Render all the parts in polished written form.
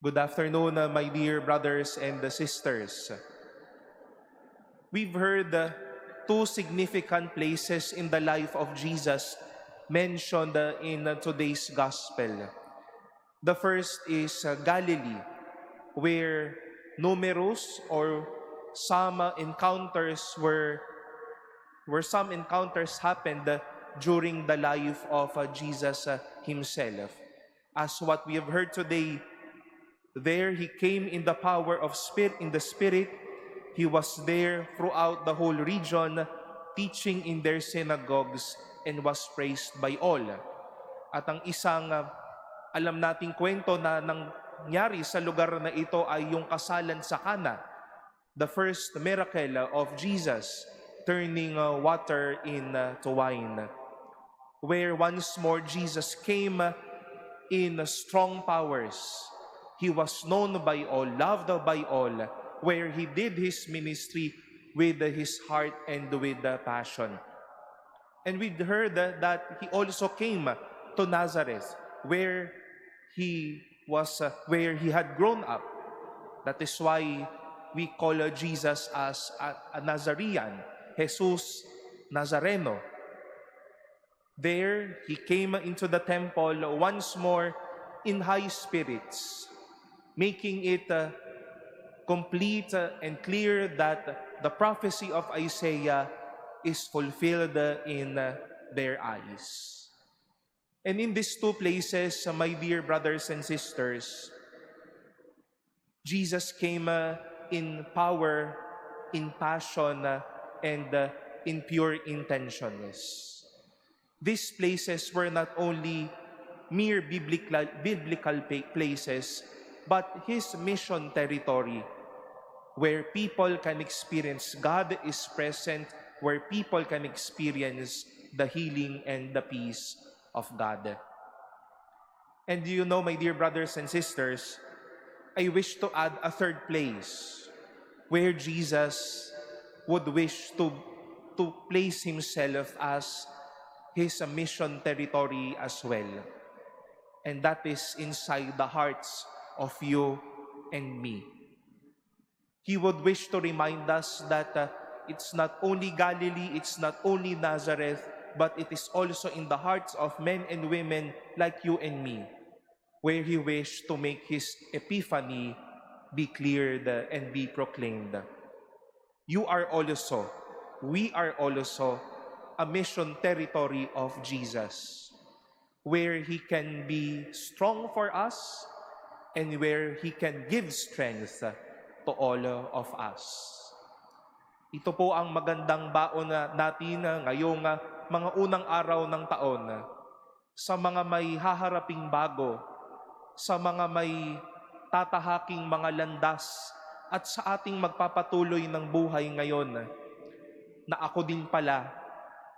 Good afternoon, my dear brothers and sisters. We've heard two significant places in the life of Jesus mentioned in today's gospel. The first is Galilee, where numerous or some encounters where some encounters happened during the life of Jesus himself. As what we have heard today, there he came in the power of the Spirit. He was there throughout the whole region, teaching in their synagogues and was praised by all. At ang isang alam nating kwento na nangyari sa lugar na ito ay yung kasalan sa Cana, the first miracle of Jesus, turning water into wine, where once more Jesus came in strong powers. He was known by all, loved by all, where he did his ministry with his heart and with passion. And we heard that he also came to Nazareth, where where he had grown up. That is why we call Jesus as a Nazarene, Jesus Nazareno. There, he came into the temple once more in high spirits, making it complete and clear that the prophecy of Isaiah is fulfilled in their eyes. And in these two places, my dear brothers and sisters, Jesus came in power, in passion, and in pure intentions. These places were not only mere biblical places, but his mission territory, where people can experience God is present, where people can experience the healing and the peace of God. And you know, my dear brothers and sisters, I wish to add a third place where Jesus would wish to place himself as his mission territory as well. And that is inside the hearts of you and me. He would wish to remind us that it's not only Galilee, it's not only Nazareth, but it is also in the hearts of men and women like you and me, where he wished to make his epiphany be cleared and be proclaimed. You are also, we are also a mission territory of Jesus, where he can be strong for us and where he can give strength to all of us. Ito po ang magandang baon natin ngayong mga unang araw ng taon, sa mga may haharaping bago, sa mga may tatahaking mga landas, at sa ating magpapatuloy ng buhay ngayon, na ako din pala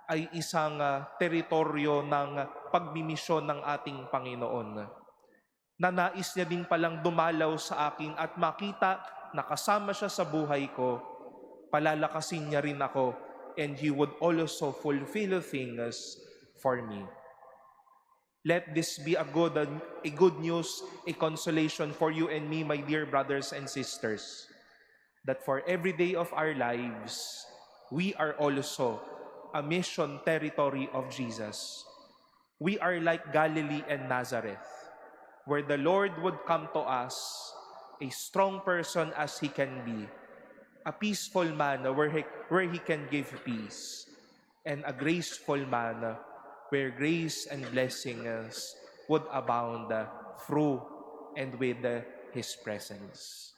ay isang teritoryo ng pagmimisyon ng ating Panginoon. Na nais niya din palang dumalaw sa akin at makita na kasama siya sa buhay ko, palalakasin niya rin ako, and he would also fulfill things for me. Let this be a good news, a consolation for you and me, my dear brothers and sisters, that for every day of our lives, we are also a mission territory of Jesus. We are like Galilee and Nazareth, where the Lord would come to us, a strong person as he can be, a peaceful man where he can give peace, and a graceful man where grace and blessings would abound through and with his presence.